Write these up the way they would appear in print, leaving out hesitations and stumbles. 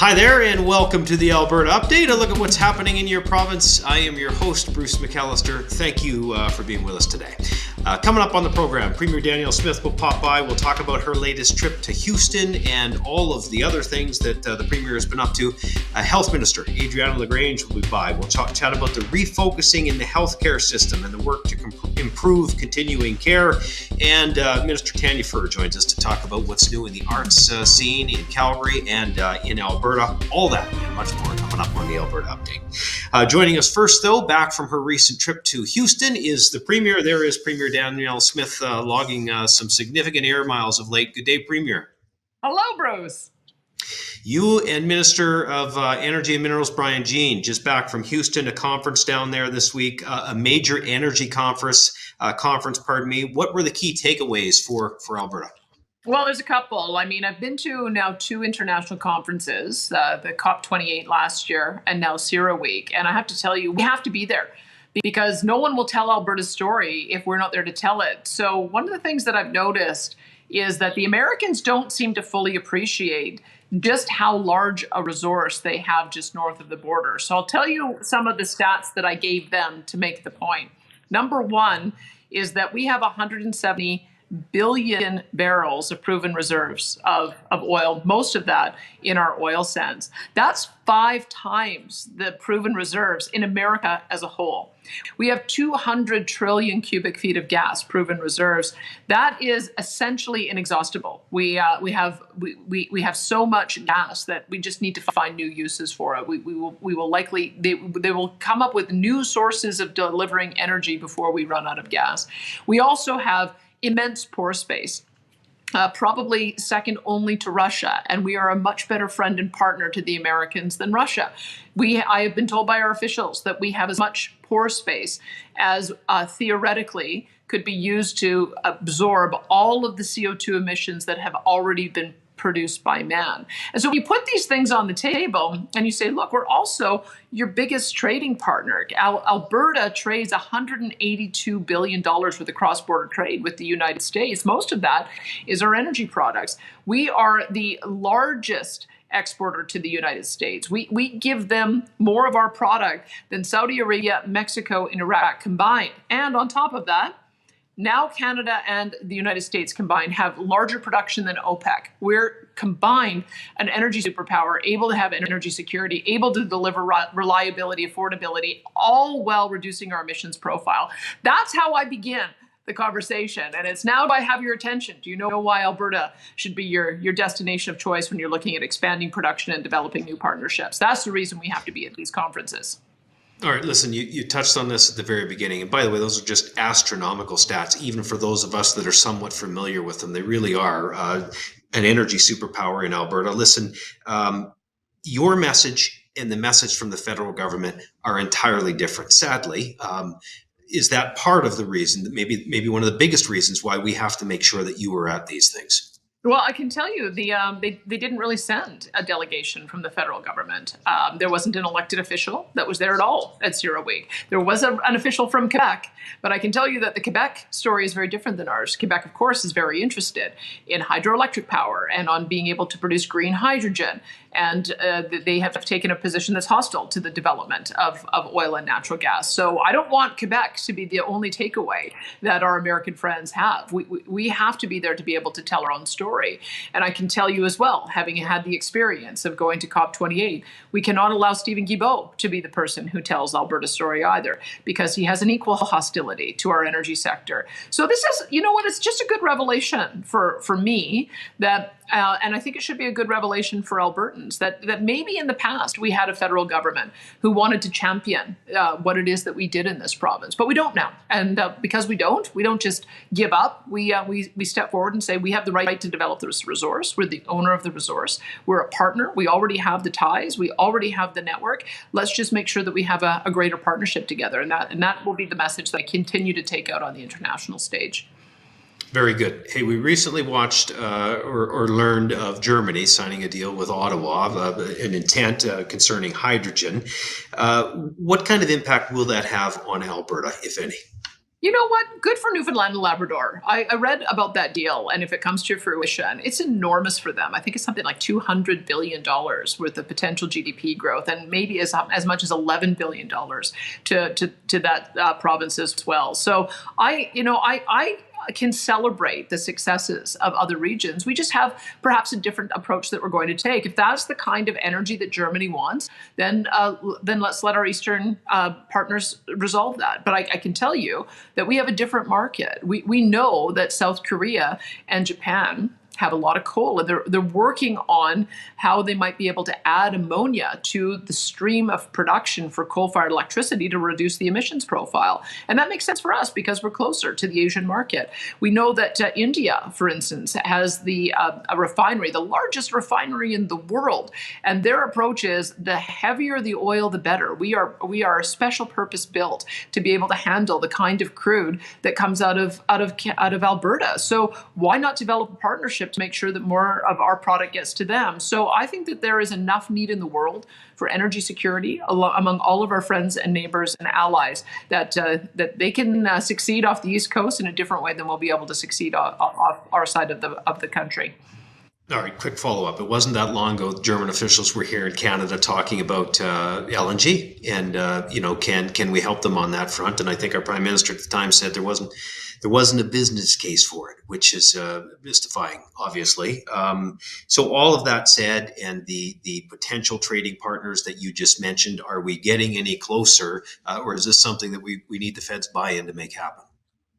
Hi there, and welcome to the Alberta Update, a look at what's happening in your province. I am your host, Bruce McAllister. Thank you for being with us today. Coming up on the program, Premier Danielle Smith will pop by. We'll talk about her latest trip to Houston and all of the other things that the Premier has been up to. Health Minister Adriana LaGrange will be by. We'll chat about the refocusing in the healthcare system and the work to improve continuing care. And Minister Tanya joins us to talk about what's new in the arts scene in Calgary and in Alberta. All that and much more coming up on the Alberta Update. Joining us first, though, back from her recent trip to Houston is the Premier. There is Premier Danielle Smith logging some significant air miles of late. Good day, Premier. Hello, Bruce. You and Minister of Energy and Minerals, Brian Jean, just back from Houston, a conference down there this week, a major energy conference. What were the key takeaways for Alberta? Well, there's a couple. I mean, I've been to now two international conferences, the COP28 last year and now CERAWeek. And I have to tell you, we have to be there because no one will tell Alberta's story if we're not there to tell it. So one of the things that I've noticed is that the Americans don't seem to fully appreciate just how large a resource they have just north of the border. So I'll tell you some of the stats that I gave them to make the point. Number one is that we have 170 billion barrels of proven reserves of oil, most of that in our oil sands. That's 5 times the proven reserves in America as a whole. We have 200 trillion cubic feet of gas proven reserves. That is essentially inexhaustible. We have so much gas that we just need to find new uses for it. We will likely they will come up with new sources of delivering energy before we run out of gas. We also have immense pore space, probably second only to Russia, and we are a much better friend and partner to the Americans than Russia. I have been told by our officials that we have as much pore space as theoretically could be used to absorb all of the CO2 emissions that have already been produced by man. And so you put these things on the table and you say, look, we're also your biggest trading partner. Alberta trades $182 billion worth of cross-border trade with the United States. Most of that is our energy products. We are the largest exporter to the United States. We give them more of our product than Saudi Arabia, Mexico, and Iraq combined. And on top of that, now Canada and the United States combined have larger production than OPEC. We're combined an energy superpower, able to have energy security, able to deliver reliability, affordability, all while reducing our emissions profile. That's how I begin the conversation. And it's now I have your attention. Do you know why Alberta should be your destination of choice when you're looking at expanding production and developing new partnerships? That's the reason we have to be at these conferences. All right, listen, you touched on this at the very beginning. And by the way, those are just astronomical stats, even for those of us that are somewhat familiar with them. They really are an energy superpower in Alberta. Listen, your message and the message from the federal government are entirely different. Sadly, is that part of the reason, that maybe one of the biggest reasons why we have to make sure that you are at these things? Well, I can tell you they didn't really send a delegation from the federal government. There wasn't an elected official that was there at all at CERAWeek. There was an official from Quebec, but I can tell you that the Quebec story is very different than ours. Quebec, of course, is very interested in hydroelectric power and on being able to produce green hydrogen. And they have taken a position that's hostile to the development of oil and natural gas. So I don't want Quebec to be the only takeaway that our American friends have. We have to be there to be able to tell our own story. And I can tell you as well, having had the experience of going to COP28, we cannot allow Stephen Guilbeault to be the person who tells Alberta's story either, because he has an equal hostility to our energy sector. So this is, you know what, it's just a good revelation for me that and I think it should be a good revelation for Albertans that maybe in the past we had a federal government who wanted to champion what it is that we did in this province, but we don't now. And because we don't just give up. We step forward and say we have the right to develop this resource. We're the owner of the resource. We're a partner. We already have the ties. We already have the network. Let's just make sure that we have a greater partnership together, and that will be the message that I continue to take out on the international stage. Very good. Hey, we recently watched or learned of Germany signing a deal with Ottawa, an intent concerning hydrogen. What kind of impact will that have on Alberta, if any? You know what? Good for Newfoundland and Labrador. I read about that deal, and if it comes to fruition, it's enormous for them. I think it's something like $200 billion worth of potential GDP growth, and maybe as much as $11 billion to that province as well. So I can celebrate the successes of other regions. We just have perhaps a different approach that we're going to take. If that's the kind of energy that Germany wants, then let's let our Eastern partners resolve that. But I can tell you that we have a different market. We know that South Korea and Japan have a lot of coal, and they're working on how they might be able to add ammonia to the stream of production for coal-fired electricity to reduce the emissions profile. And that makes sense for us because we're closer to the Asian market. We know that India, for instance, has a refinery, the largest refinery in the world, and their approach is the heavier the oil, the better. We are special purpose built to be able to handle the kind of crude that comes out of Alberta. So why not develop a partnership to make sure that more of our product gets to them? So I think that there is enough need in the world for energy security among all of our friends and neighbors and allies that they can succeed off the East Coast in a different way than we'll be able to succeed off our side of the country. All right, quick follow-up. It wasn't that long ago German officials were here in Canada talking about LNG and can we help them on that front? And I think our Prime Minister at the time said there wasn't a business case for it, which is mystifying, obviously. So all of that said, and the potential trading partners that you just mentioned, are we getting any closer, or is this something that we need the Fed's buy-in to make happen?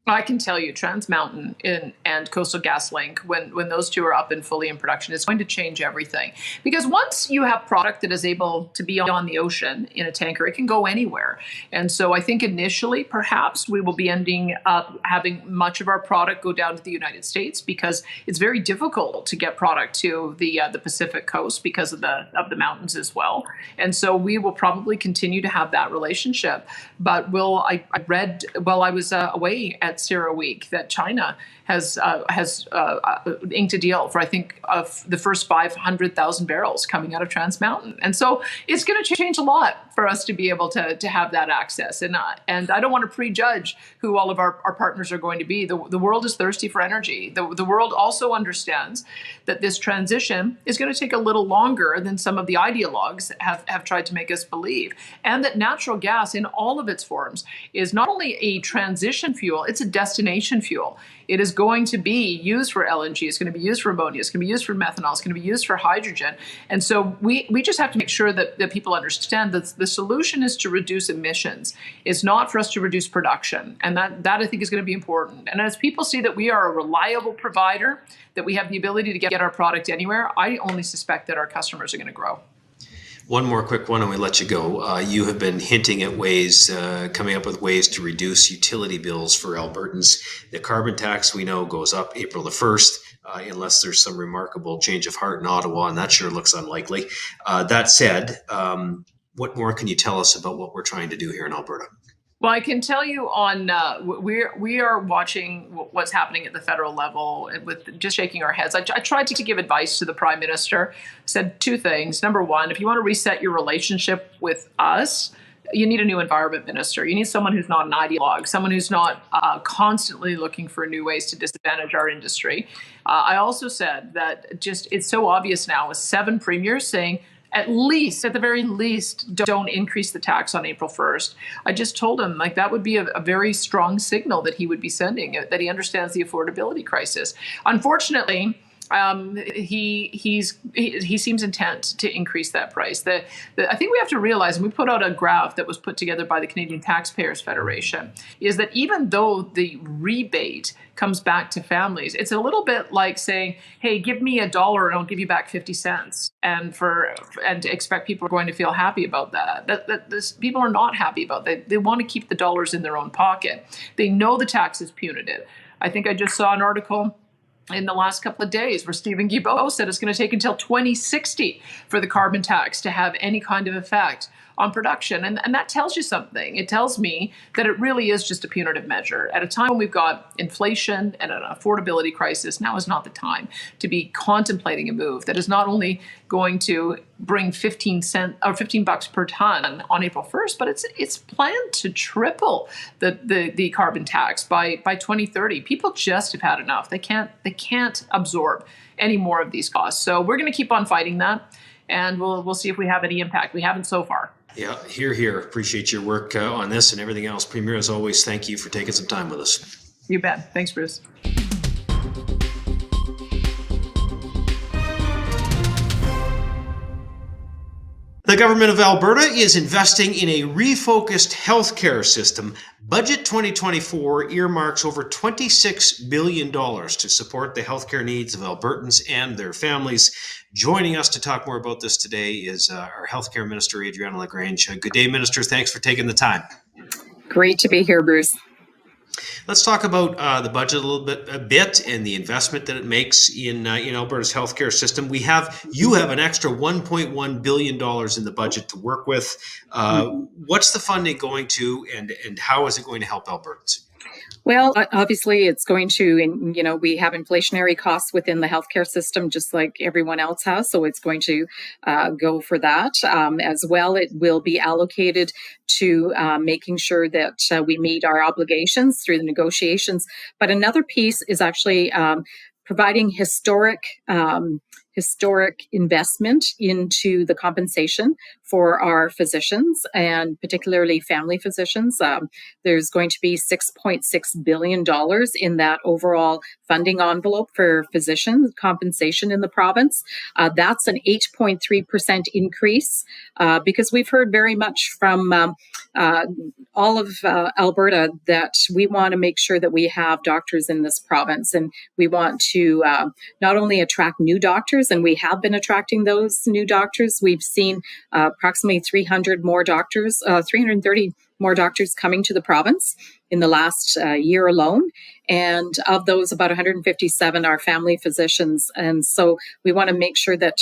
I can tell you, Trans Mountain and Coastal GasLink, when those two are up and fully in production, is going to change everything. Because once you have product that is able to be on the ocean in a tanker, it can go anywhere. And so I think initially, perhaps, we will be ending up having much of our product go down to the United States because it's very difficult to get product to the Pacific coast because of the mountains as well. And so we will probably continue to have that relationship. But I read while I was away at CERAWeek that China has inked a deal for, I think, the first 500,000 barrels coming out of Trans Mountain. And so it's going to change a lot for us to be able to have that access. And I don't want to prejudge who all of our partners are going to be. The world is thirsty for energy. The world also understands that this transition is going to take a little longer than some of the ideologues have tried to make us believe. And that natural gas in all of its forms is not only a transition fuel, it's a destination fuel. It is going to be used for LNG. It's going to be used for ammonia. It's going to be used for methanol. It's going to be used for hydrogen. And so we just have to make sure that people understand that the solution is to reduce emissions. It's not for us to reduce production. And that I think is going to be important. And as people see that we are a reliable provider, that we have the ability to get our product anywhere, I only suspect that our customers are going to grow. One more quick one and we let you go. You have been hinting at ways, coming up with ways to reduce utility bills for Albertans. The carbon tax, we know, goes up April the 1st, unless there's some remarkable change of heart in Ottawa, and that sure looks unlikely. That said, what more can you tell us about what we're trying to do here in Alberta? Well, I can tell you we are watching what's happening at the federal level with just shaking our heads. I tried to give advice to the Prime Minister, said two things. Number one, if you want to reset your relationship with us, you need a new environment minister. You need someone who's not an ideologue, someone who's not constantly looking for new ways to disadvantage our industry. I also said that it's so obvious now with 7 premiers saying, at the very least, don't increase the tax on April 1st. I just told him that would be a very strong signal that he would be sending, that he understands the affordability crisis. Unfortunately, he seems intent to increase that price. I think we have to realize, and we put out a graph that was put together by the Canadian Taxpayers Federation, is that even though the rebate comes back to families, it's a little bit like saying, hey, give me $1 and I'll give you back 50 cents. And to expect people are going to feel happy about that. People are not happy about that. They want to keep the dollars in their own pocket. They know the tax is punitive. I think I just saw an article in the last couple of days where Stephen Guilbeault said it's going to take until 2060 for the carbon tax to have any kind of effect on production. And that tells you something. It tells me that it really is just a punitive measure. At a time when we've got inflation and an affordability crisis, now is not the time to be contemplating a move that is not only going to bring 15 bucks per ton on April 1st, but it's planned to triple the carbon tax by 2030. People just have had enough. They can't absorb any more of these costs. So we're going to keep on fighting that, and we'll see if we have any impact. We haven't so far. Yeah, here. Appreciate your work on this and everything else. Premier, as always, thank you for taking some time with us. You bet. Thanks, Bruce. The government of Alberta is investing in a refocused healthcare system. Budget 2024 earmarks over $26 billion to support the healthcare needs of Albertans and their families. Joining us to talk more about this today is our healthcare minister, Adriana LaGrange. Good day, Minister. Thanks for taking the time. Great to be here, Bruce. Let's talk about the budget a bit and the investment that it makes in Alberta's healthcare system. You have an extra $1.1 billion in the budget to work with. What's the funding going to, and how is it going to help Albertans? Well, obviously, it's going to, we have inflationary costs within the healthcare system, just like everyone else has. So it's going to go for that. As well, it will be allocated to making sure that we meet our obligations through the negotiations. But another piece is actually providing historic investment into the compensation for our physicians, and particularly family physicians. There's going to be $6.6 billion in that overall funding envelope for physician compensation in the province. That's an 8.3% increase because we've heard very much from all of Alberta that we want to make sure that we have doctors in this province, and we want to not only attract new doctors, and we have been attracting those new doctors. We've seen approximately 330 more doctors coming to the province in the last year alone. And of those, about 157 are family physicians. And so we want to make sure that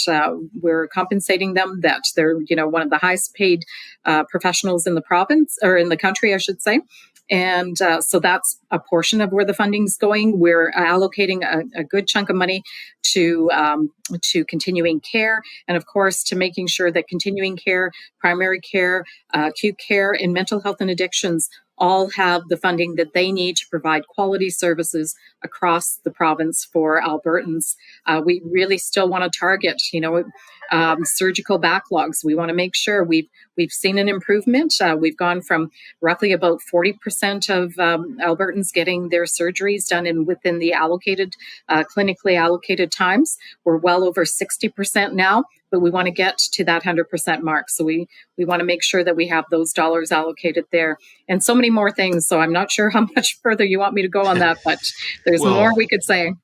we're compensating them, that they're, one of the highest paid professionals in the province, or in the country, I should say. And so that's a portion of where the funding's going. We're allocating a good chunk of money to continuing care, and of course to making sure that continuing care, primary care, acute care, and mental health and addictions all have the funding that they need to provide quality services across the province for Albertans. We really still want to target, surgical backlogs. We want to make sure we've seen an improvement. We've gone from roughly about 40% of Albertans getting their surgeries done within the clinically allocated times. We're well over 60% now, but we want to get to that 100% mark. So we want to make sure that we have those dollars allocated there, and so many more things. So I'm not sure how much further you want me to go on that, but there's more we could say.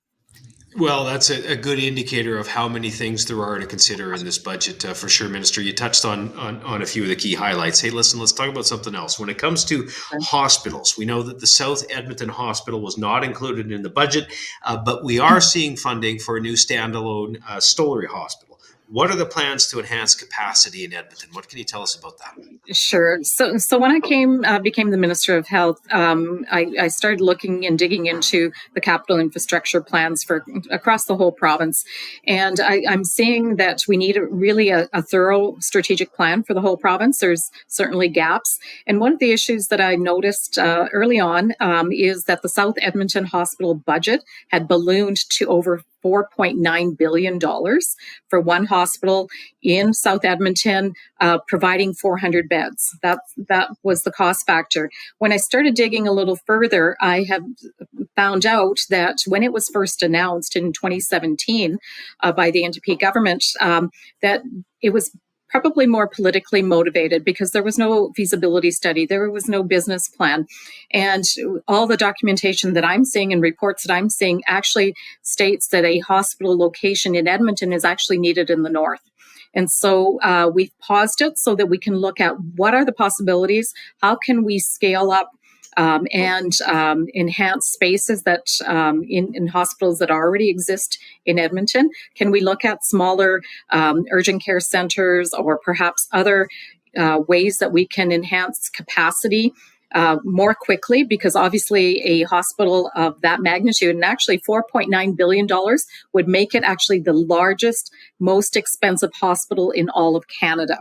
Well, that's a good indicator of how many things there are to consider in this budget, for sure, Minister. You touched on a few of the key highlights. Hey, listen, let's talk about something else. When it comes to hospitals, we know that the South Edmonton Hospital was not included in the budget, but we are seeing funding for a new standalone Stollery Hospital. What are the plans to enhance capacity in Edmonton? What can you tell us about that? Sure. So when I became the Minister of Health, I started looking and digging into the capital infrastructure plans for across the whole province. And I'm seeing that we need a thorough strategic plan for the whole province. There's certainly gaps. And one of the issues that I noticed early on is that the South Edmonton Hospital budget had ballooned to over $4.9 billion for one hospital in South Edmonton, providing 400 beds. That was the cost factor. When I started digging a little further, I have found out that when it was first announced in 2017 by the NDP government, that it was probably more politically motivated because there was no feasibility study, there was no business plan. And all the documentation that I'm seeing and reports that I'm seeing actually states that a hospital location in Edmonton is actually needed in the north. And so we've paused it so that we can look at what are the possibilities, how can we scale up and enhance spaces that in hospitals that already exist in Edmonton. Can we look at smaller urgent care centers or perhaps other ways that we can enhance capacity more quickly, because obviously a hospital of that magnitude, and actually $4.9 billion, would make it actually the largest, most expensive hospital in all of Canada.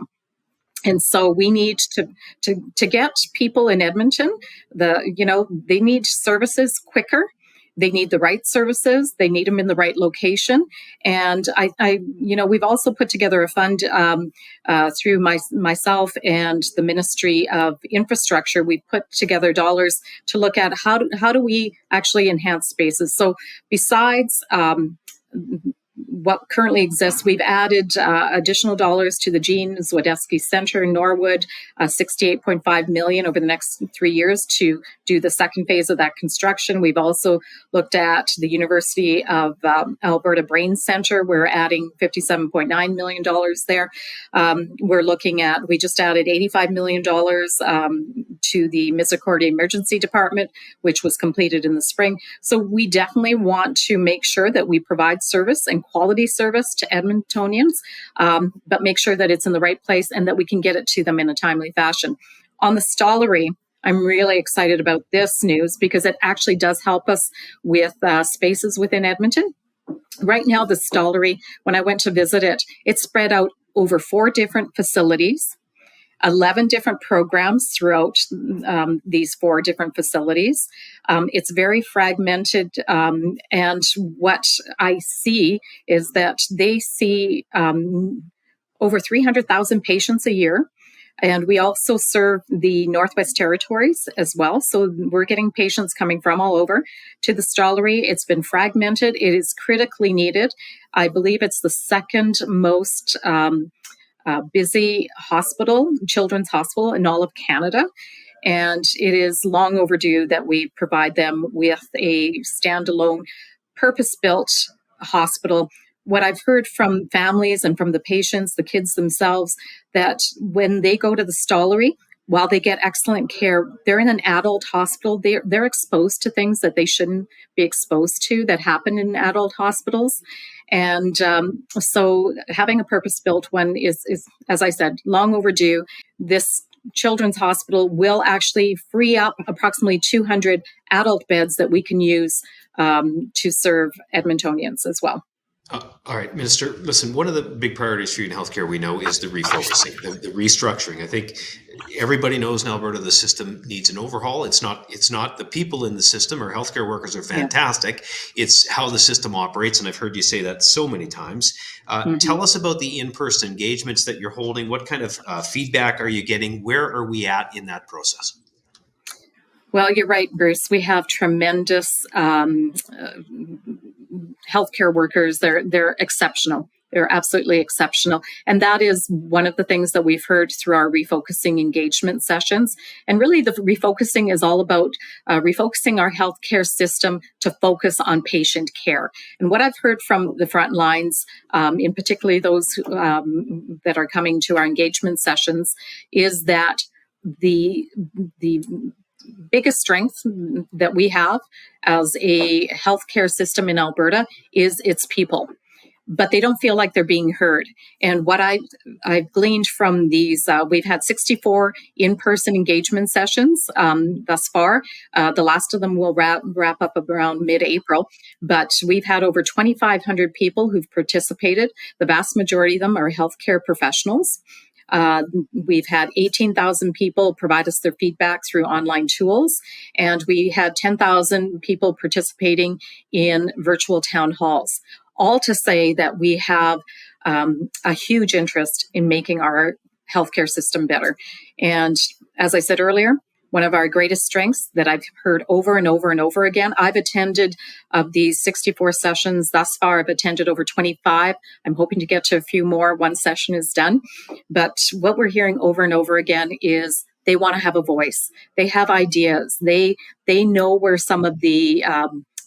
And so we need to get people in Edmonton, they need services quicker. They need the right services. They need them in the right location. And we've also put together a fund through myself and the Ministry of Infrastructure. We've put together dollars to look at how do we actually enhance spaces. So besides what currently exists, we've added additional dollars to the Jean Zwodeski Center in Norwood, $68.5 million over the next 3 years to do the second phase of that construction. We've also looked at the University of Alberta Brain Center. We're adding $57.9 million there. We just added $85 million to the Misericordia Emergency Department, which was completed in the spring. So we definitely want to make sure that we provide service and quality service to Edmontonians, but make sure that it's in the right place and that we can get it to them in a timely fashion. On the Stollery, I'm really excited about this news because it actually does help us with spaces within Edmonton. Right now, the Stollery, when I went to visit it, it's spread out over 4 different facilities, 11 different programs throughout these 4 different facilities. It's very fragmented, and what I see is that they see over 300,000 patients a year. And we also serve the Northwest Territories as well. So we're getting patients coming from all over to the Stollery. It's been fragmented. It is critically needed. I believe it's the second most busy hospital, children's hospital in all of Canada. And it is long overdue that we provide them with a standalone, purpose-built hospital. What I've heard from families and from the patients, the kids themselves, that when they go to the Stollery, while they get excellent care, they're in an adult hospital. They're exposed to things that they shouldn't be exposed to that happen in adult hospitals. And so having a purpose-built one is, as I said, long overdue. This children's hospital will actually free up approximately 200 adult beds that we can use to serve Edmontonians as well. All right, Minister, listen, one of the big priorities for you in healthcare, we know, is the refocusing, the restructuring. I think everybody knows in Alberta the system needs an overhaul. It's not the people in the system. Our healthcare workers are fantastic. Yeah. It's how the system operates, and I've heard you say that so many times. Tell us about the in-person engagements that you're holding. What kind of feedback are you getting? Where are we at in that process? Well, you're right, Bruce. We have tremendous healthcare workers. They're exceptional. They're absolutely exceptional. And that is one of the things that we've heard through our refocusing engagement sessions. And really the refocusing is all about refocusing our healthcare system to focus on patient care. And what I've heard from the front lines, in particularly those that are coming to our engagement sessions, is that the biggest strength that we have as a healthcare system in Alberta is its people, but they don't feel like they're being heard. And what I've gleaned from these, we've had 64 in-person engagement sessions thus far. The last of them will wrap up around mid-April, but we've had over 2,500 people who've participated. The vast majority of them are healthcare professionals. We've had 18,000 people provide us their feedback through online tools, and we had 10,000 people participating in virtual town halls. All to say that we have a huge interest in making our healthcare system better. And as I said earlier, one of our greatest strengths that I've heard over and over and over again, I've attended of these 64 sessions thus far, I've attended over 25. I'm hoping to get to a few more once session is done. But what we're hearing over and over again is they want to have a voice. They have ideas. They know where some of the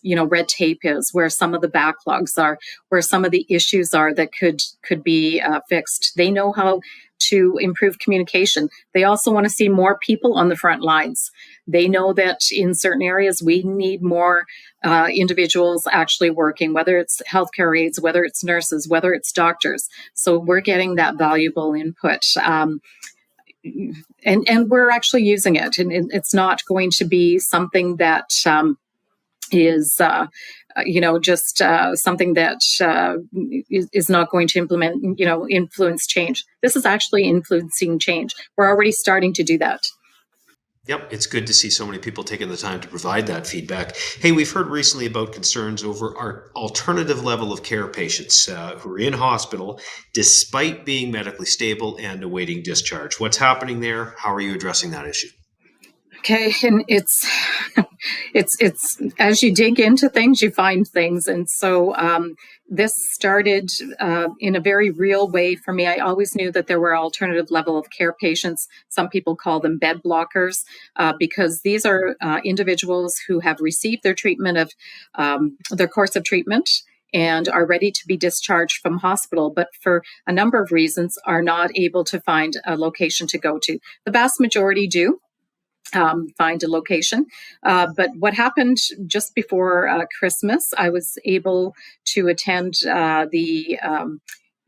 red tape is, where some of the backlogs are, where some of the issues are that could be fixed. They know how to improve communication. They also want to see more people on the front lines. They know that in certain areas we need more individuals actually working, whether it's healthcare aides, whether it's nurses, whether it's doctors. So we're getting that valuable input. and we're actually using it, and it's not going to be something that is just something that is not going to influence change. This is actually influencing change. We're already starting to do that. Yep, it's good to see so many people taking the time to provide that feedback. Hey, we've heard recently about concerns over our alternative level of care patients who are in hospital despite being medically stable and awaiting discharge. What's happening there? How are you addressing that issue? Okay, and it's as you dig into things, you find things, and so this started in a very real way for me. I always knew that there were alternative level of care patients. Some people call them bed blockers because these are individuals who have received their treatment of their course of treatment and are ready to be discharged from hospital, but for a number of reasons are not able to find a location to go to. The vast majority do. Find a location. But what happened just before Christmas, I was able to attend the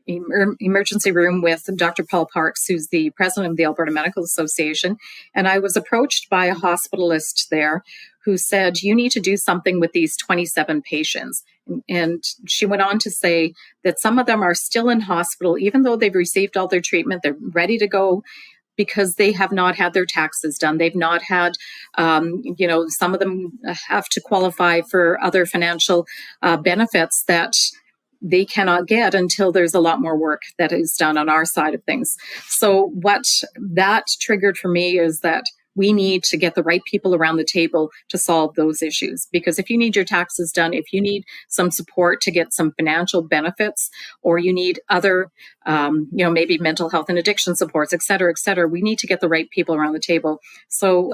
emergency room with Dr. Paul Parks, who's the president of the Alberta Medical Association. And I was approached by a hospitalist there who said, you need to do something with these 27 patients. And she went on to say that some of them are still in hospital, even though they've received all their treatment, they're ready to go, because they have not had their taxes done. They've not had, some of them have to qualify for other financial benefits that they cannot get until there's a lot more work that is done on our side of things. So what that triggered for me is that we need to get the right people around the table to solve those issues. Because if you need your taxes done, if you need some support to get some financial benefits, or you need other, maybe mental health and addiction supports, et cetera, we need to get the right people around the table. So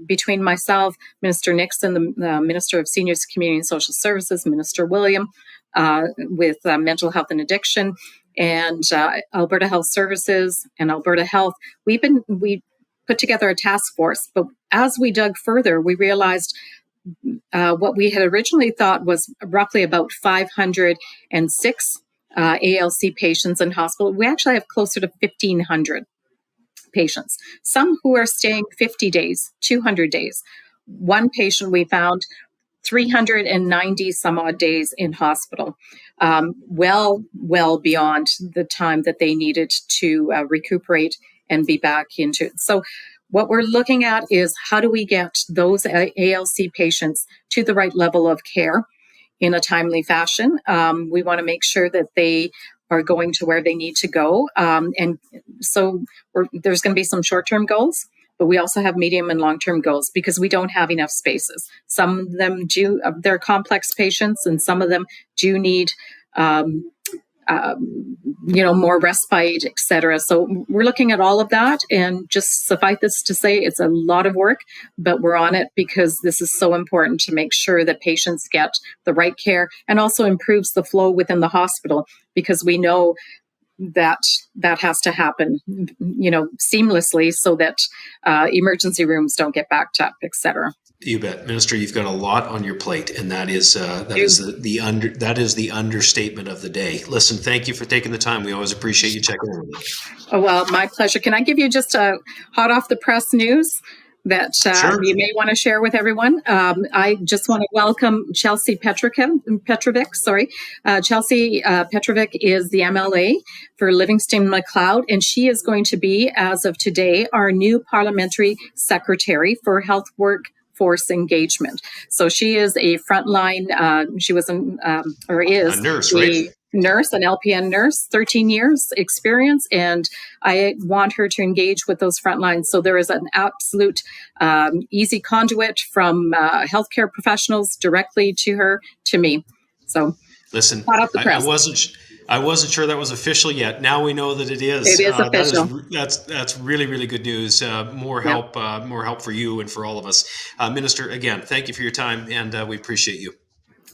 between myself, Minister Nixon, the Minister of Seniors, Community and Social Services, Minister William, with mental health and addiction, and Alberta Health Services and Alberta Health, we put together a task force. But as we dug further, we realized what we had originally thought was roughly about 506 ALC patients in hospital. We actually have closer to 1,500 patients, some who are staying 50 days, 200 days. One patient we found 390 some odd days in hospital, well beyond the time that they needed to recuperate and be back into it. So what we're looking at is how do we get those ALC patients to the right level of care in a timely fashion. We want to make sure that they are going to where they need to go. And so there's going to be some short-term goals, but we also have medium and long-term goals because we don't have enough spaces. Some of them do, they're complex patients, and some of them do need more respite, et cetera. So we're looking at all of that, and just suffice this to say, it's a lot of work, but we're on it because this is so important to make sure that patients get the right care, and also improves the flow within the hospital, because we know that has to happen, seamlessly, so that emergency rooms don't get backed up, et cetera. You bet, Minister. You've got a lot on your plate, and that is the understatement of the day. Listen, thank you for taking the time. We always appreciate you checking in with us. Oh, well, my pleasure. Can I give you just a hot off the press news that Sure. you may want to share with everyone? I just want to welcome Chelsea Petrovic. Chelsea Petrovic is the MLA for Livingston-Macleod, and she is going to be, as of today, our new parliamentary secretary for health workforce engagement. So she is a frontline, she was is a nurse, right? Nurse, an LPN nurse, 13 years experience, and I want her to engage with those front lines. So there is an absolute easy conduit from healthcare professionals directly to her, to me. So listen, hot off the press. I wasn't sure that was official yet. Now we know that it is. It is official. That's really, really good news. More help for you and for all of us. Minister, again, thank you for your time, and we appreciate you.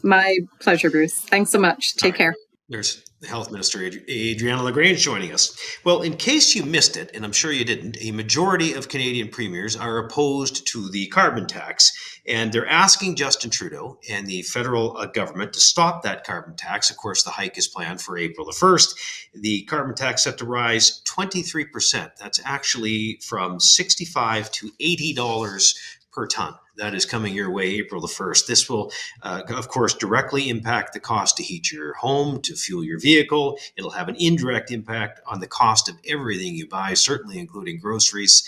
My pleasure, Bruce. Thanks so much. Take care. There's the Health Minister, Adriana LaGrange, joining us. Well, in case you missed it, and I'm sure you didn't, a majority of Canadian premiers are opposed to the carbon tax, And they're asking Justin Trudeau and the federal government to stop that carbon tax. Of course, the hike is planned for April the 1st. The carbon tax set to rise 23%. That's actually from $65 to $80 per ton. That is coming your way April the 1st. This will, of course, directly impact the cost to heat your home, to fuel your vehicle. It'll have an indirect impact on the cost of everything you buy, certainly including groceries.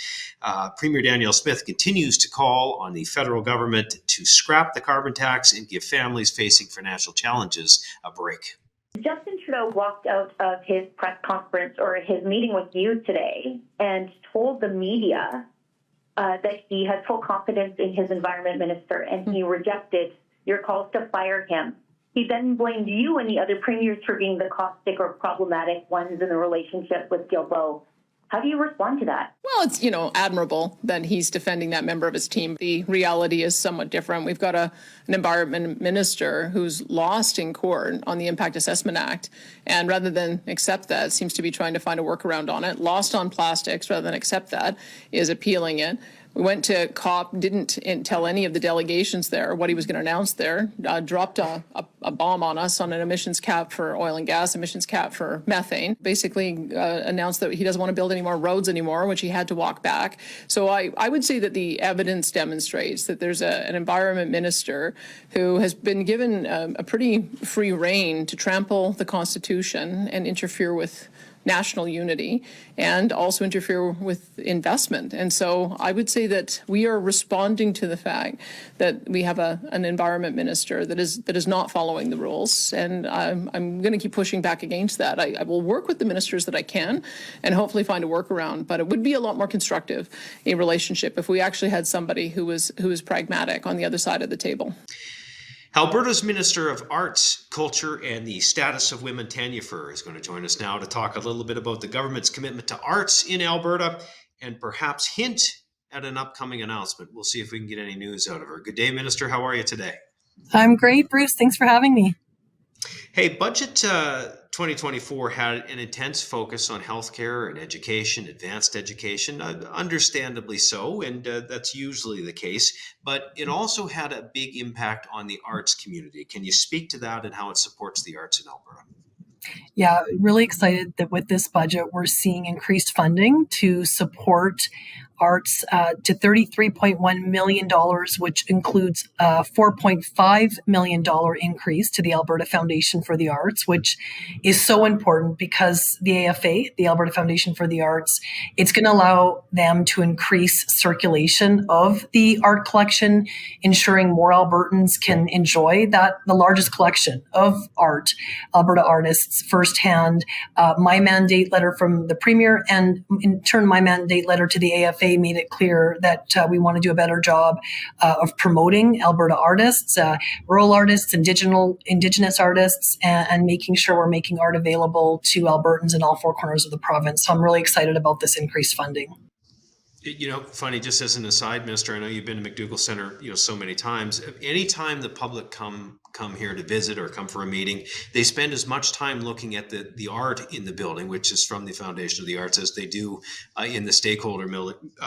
Premier Danielle Smith continues to call on the federal government to scrap the carbon tax and give families facing financial challenges a break. Justin Trudeau walked out of his press conference or his meeting with you today and told the media that he has full confidence in his environment minister, and he rejected your calls to fire him. He then blamed you and the other premiers for being the caustic or problematic ones in the relationship with Guilbeault. How do you respond to that? Well, it's, admirable that he's defending that member of his team. The reality is somewhat different. We've got an environment minister who's lost in court on the Impact Assessment Act, and rather than accept that, seems to be trying to find a workaround on it. Lost on plastics, rather than accept that, is appealing it. We went to COP, didn't tell any of the delegations there what he was going to announce there, dropped a bomb on us on an emissions cap for oil and gas, emissions cap for methane, basically announced that he doesn't want to build any more roads anymore, which he had to walk back. So I would say that the evidence demonstrates that there's an environment minister who has been given a pretty free rein to trample the Constitution and interfere with national unity and also interfere with investment. And so I would say that we are responding to the fact that we have an environment minister that is not following the rules. And I'm going to keep pushing back against that. I will work with the ministers that I can and hopefully find a workaround. But it would be a lot more constructive, a relationship, if we actually had somebody who was pragmatic on the other side of the table. Alberta's Minister of Arts, Culture and the Status of Women, Tanya is going to join us now to talk a little bit about the government's commitment to arts in Alberta and perhaps hint at an upcoming announcement. We'll see if we can get any news out of her. Good day, Minister. How are you today? I'm great, Bruce. Thanks for having me. Hey, Budget 2024 had an intense focus on healthcare and education, advanced education, understandably so, and that's usually the case. But it also had a big impact on the arts community. Can you speak to that and how it supports the arts in Alberta? Yeah, really excited that with this budget, we're seeing increased funding to support arts to $33.1 million, which includes a $4.5 million increase to the Alberta Foundation for the Arts, which is so important because the AFA, the Alberta Foundation for the Arts, it's going to allow them to increase circulation of the art collection, ensuring more Albertans can enjoy the largest collection of art, Alberta artists firsthand. My mandate letter from the Premier and in turn my mandate letter to the AFA made it clear that we want to do a better job of promoting Alberta artists, rural artists, Indigenous artists, and making sure we're making art available to Albertans in all four corners of the province. So I'm really excited about this increased funding. Funny, just as an aside, Minister, I know you've been to McDougall Center, so many times. Anytime the public come here to visit or come for a meeting, they spend as much time looking at the art in the building, which is from the Foundation of the Arts, as they do in the stakeholder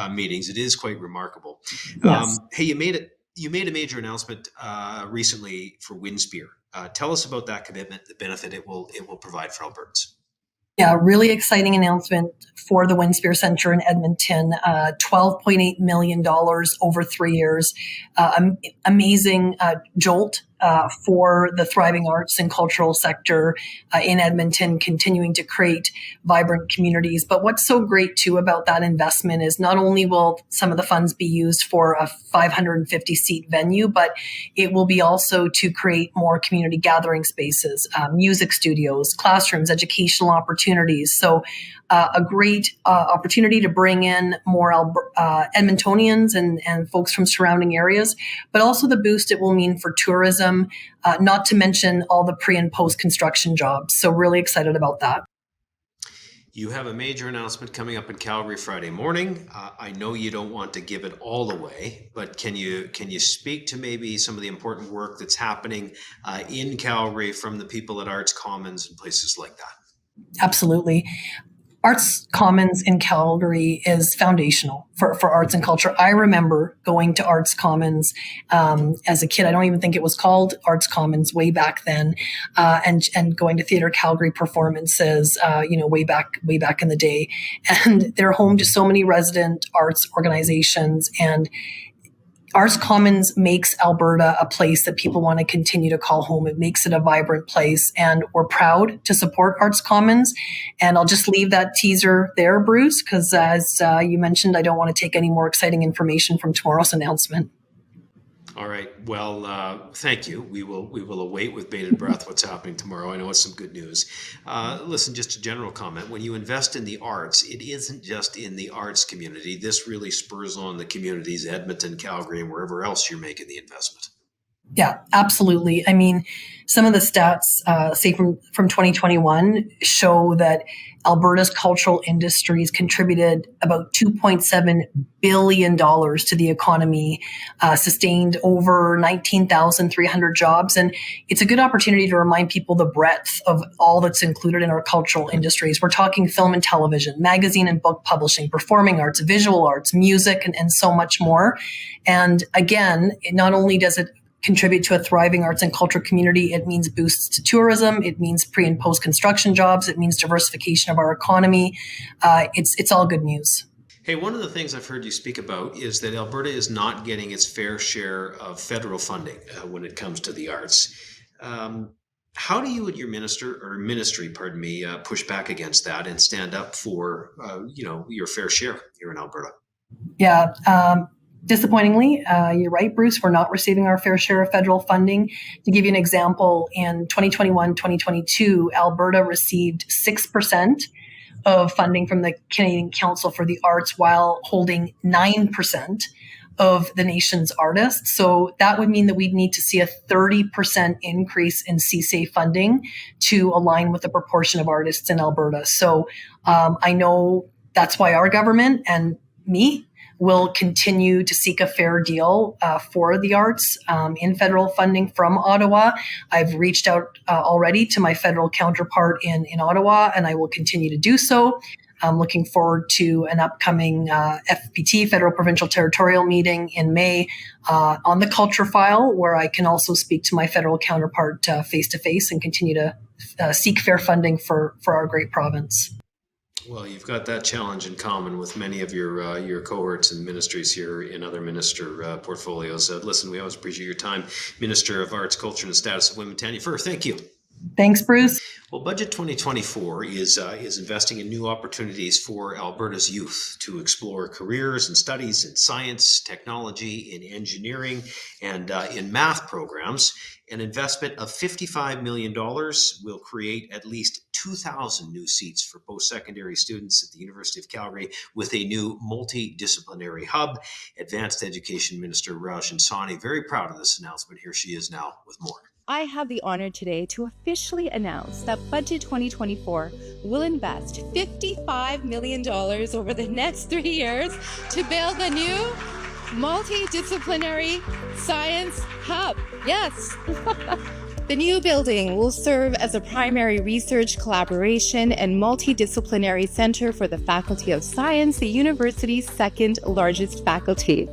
meetings. It is quite remarkable. Yes. Hey, you made a major announcement recently for Winspear. Tell us about that commitment, the benefit it will provide for Albertans. Yeah, really exciting announcement for the Winspear Centre in Edmonton. $12.8 million over 3 years. Amazing jolt for the thriving arts and cultural sector in Edmonton, continuing to create vibrant communities. But what's so great too about that investment is not only will some of the funds be used for a 550-seat venue, but it will be also to create more community gathering spaces, music studios, classrooms, educational opportunities. So a great opportunity to bring in more Edmontonians and folks from surrounding areas, but also the boost it will mean for tourism, not to mention all the pre and post construction jobs. So really excited about that. You have a major announcement coming up in Calgary Friday morning. I know you don't want to give it all away, but can you speak to maybe some of the important work that's happening in Calgary from the people at Arts Commons and places like that? Absolutely. Arts Commons in Calgary is foundational for arts and culture. I remember going to Arts Commons as a kid. I don't even think it was called Arts Commons way back then, and going to Theatre Calgary performances, way back in the day. And they're home to so many resident arts organizations, and Arts Commons makes Alberta a place that people want to continue to call home. It makes it a vibrant place, and we're proud to support Arts Commons. And I'll just leave that teaser there, Bruce, because as you mentioned, I don't want to take any more exciting information from tomorrow's announcement. All right. Well, thank you. We will await with bated breath what's happening tomorrow. I know it's some good news. Listen, just a general comment. When you invest in the arts, it isn't just in the arts community. This really spurs on the communities, Edmonton, Calgary, and wherever else you're making the investment. Yeah, absolutely. I mean, some of the stats, say from 2021, show that Alberta's cultural industries contributed about $2.7 billion to the economy, sustained over 19,300 jobs. And it's a good opportunity to remind people the breadth of all that's included in our cultural industries. We're talking film and television, magazine and book publishing, performing arts, visual arts, music, and so much more. And again, not only does it contribute to a thriving arts and culture community, it means boosts to tourism, it means pre and post construction jobs, it means diversification of our economy. It's all good news. Hey, one of the things I've heard you speak about is that Alberta is not getting its fair share of federal funding when it comes to the arts. How do you and your ministry, push back against that and stand up for your fair share here in Alberta? Yeah. Disappointingly, you're right, Bruce, we're not receiving our fair share of federal funding. To give you an example, in 2021-2022, Alberta received 6% of funding from the Canadian Council for the Arts while holding 9% of the nation's artists. So that would mean that we'd need to see a 30% increase in CSA funding to align with the proportion of artists in Alberta. So I know that's why our government and me will continue to seek a fair deal for the arts in federal funding from Ottawa. I've reached out already to my federal counterpart in Ottawa, and I will continue to do so. I'm looking forward to an upcoming FPT, Federal Provincial Territorial meeting in May on the culture file, where I can also speak to my federal counterpart face-to-face and continue to seek fair funding for our great province. Well, you've got that challenge in common with many of your cohorts and ministries here in other minister portfolios. Listen, we always appreciate your time. Minister of Arts, Culture and the Status of Women, Tanya Furr, thank you. Thanks, Bruce. Well, Budget 2024 is investing in new opportunities for Alberta's youth to explore careers and studies in science, technology, in engineering, and in math programs. An investment of $55 million will create at least 2,000 new seats for post-secondary students at the University of Calgary with a new multidisciplinary hub. Advanced Education Minister Rajan Sawhney, very proud of this announcement. Here she is now with more. I have the honor today to officially announce that Budget 2024 will invest $55 million over the next 3 years to build a new multidisciplinary science hub. Yes. The new building will serve as a primary research, collaboration, and multidisciplinary center for the Faculty of Science, the university's second largest faculty.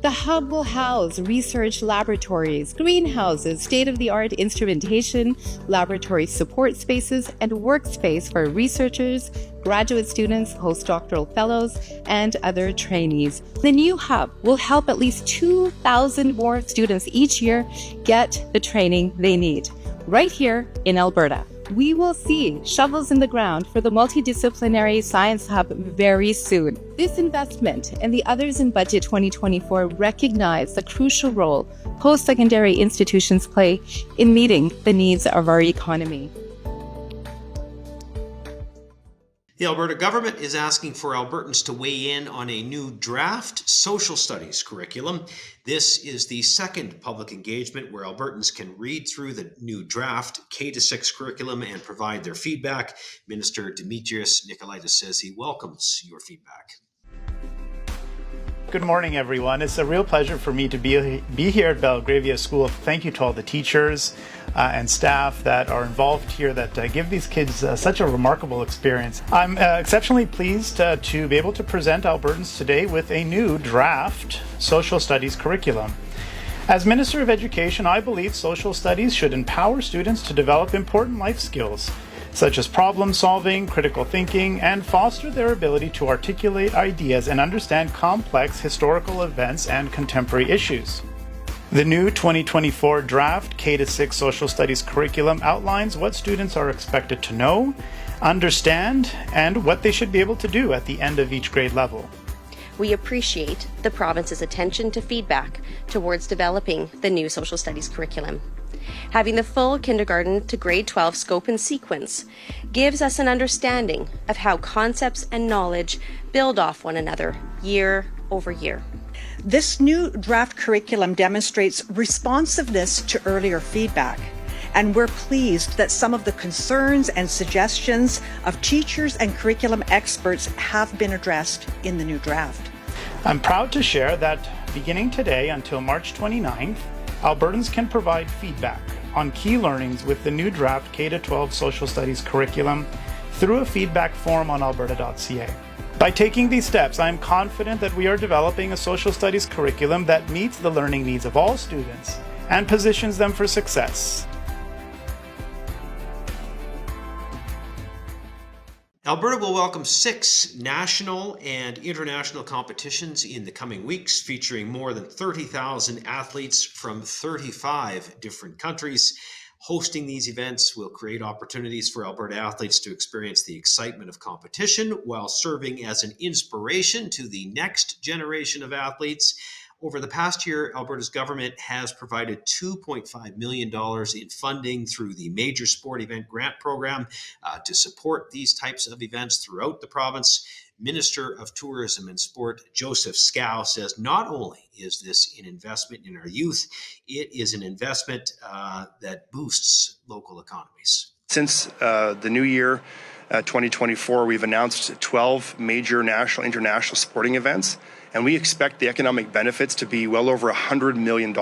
The hub will house research laboratories, greenhouses, state-of-the-art instrumentation, laboratory support spaces, and workspace for researchers, graduate students, postdoctoral fellows, and other trainees. The new hub will help at least 2,000 more students each year get the training they need, right here in Alberta. We will see shovels in the ground for the multidisciplinary science hub very soon. This investment and the others in Budget 2024 recognize the crucial role post-secondary institutions play in meeting the needs of our economy. The Alberta government is asking for Albertans to weigh in on a new draft social studies curriculum. This is the second public engagement where Albertans can read through the new draft K-6 curriculum and provide their feedback. Minister Demetrius Nicolaitis says he welcomes your feedback. Good morning, everyone. It's a real pleasure for me to be here at Belgravia School. Thank you to all the teachers and staff that are involved here that give these kids such a remarkable experience. I'm exceptionally pleased to be able to present Albertans today with a new draft social studies curriculum. As Minister of Education, I believe social studies should empower students to develop important life skills, such as problem solving, critical thinking, and foster their ability to articulate ideas and understand complex historical events and contemporary issues. The new 2024 draft K-6 social studies curriculum outlines what students are expected to know, understand, and what they should be able to do at the end of each grade level. We appreciate the province's attention to feedback towards developing the new social studies curriculum. Having the full kindergarten to grade 12 scope and sequence gives us an understanding of how concepts and knowledge build off one another year over year. This new draft curriculum demonstrates responsiveness to earlier feedback, and we're pleased that some of the concerns and suggestions of teachers and curriculum experts have been addressed in the new draft. I'm proud to share that beginning today until March 29th, Albertans can provide feedback on key learnings with the new draft K-12 social studies curriculum through a feedback form on alberta.ca. By taking these steps, I am confident that we are developing a social studies curriculum that meets the learning needs of all students and positions them for success. Alberta will welcome 6 national and international competitions in the coming weeks, featuring more than 30,000 athletes from 35 different countries. Hosting these events will create opportunities for Alberta athletes to experience the excitement of competition while serving as an inspiration to the next generation of athletes. Over the past year, Alberta's government has provided $2.5 million in funding through the Major Sport Event Grant Program to support these types of events throughout the province. Minister of Tourism and Sport, Joseph Scow, says not only is this an investment in our youth, it is an investment that boosts local economies. Since the new year, 2024, we've announced 12 major national, international sporting events. And we expect the economic benefits to be well over $100 million.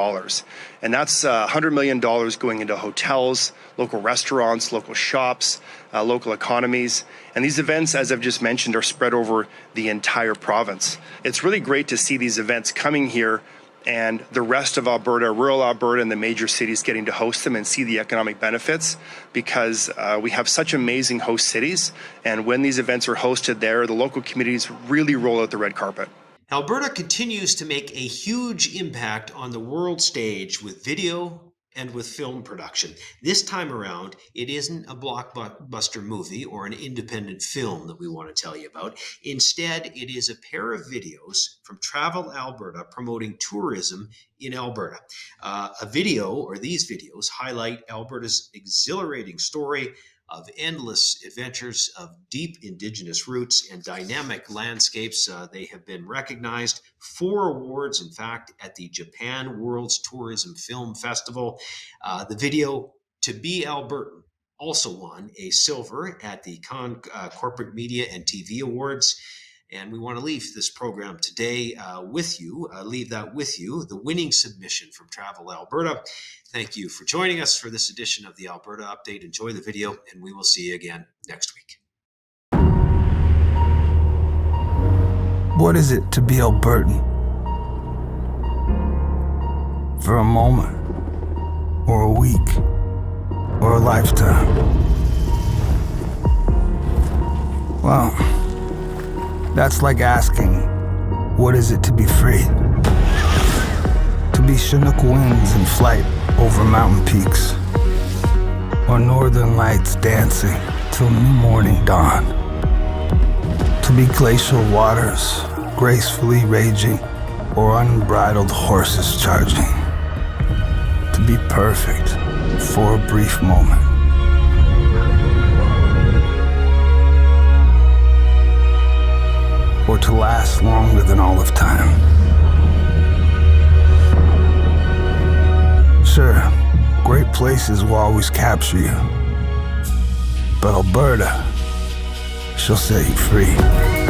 And that's $100 million going into hotels, local restaurants, local shops, local economies. And these events, as I've just mentioned, are spread over the entire province. It's really great to see these events coming here and the rest of Alberta, rural Alberta, and the major cities getting to host them and see the economic benefits, because we have such amazing host cities. And when these events are hosted there, the local communities really roll out the red carpet. Alberta continues to make a huge impact on the world stage with video and with film production. This time around, it isn't a blockbuster movie or an independent film that we want to tell you about. Instead, it is a pair of videos from Travel Alberta promoting tourism in Alberta. These videos highlight Alberta's exhilarating story of endless adventures, of deep Indigenous roots and dynamic landscapes. They have been recognized 4 awards, in fact, at the Japan World's Tourism Film Festival. The video, To Be Albertan, also won a silver at the Corporate Media and TV Awards. And we want to leave this program today with you, the winning submission from Travel Alberta. Thank you for joining us for this edition of the Alberta Update. Enjoy the video, and we will see you again next week. What is it to be Albertan? For a moment, or a week, or a lifetime? Well, that's like asking, what is it to be free? To be Chinook winds in flight over mountain peaks, or northern lights dancing till new morning dawn. To be glacial waters gracefully raging, or unbridled horses charging. To be perfect for a brief moment. Or to last longer than all of time. Sure, great places will always capture you. But Alberta, she'll set you free.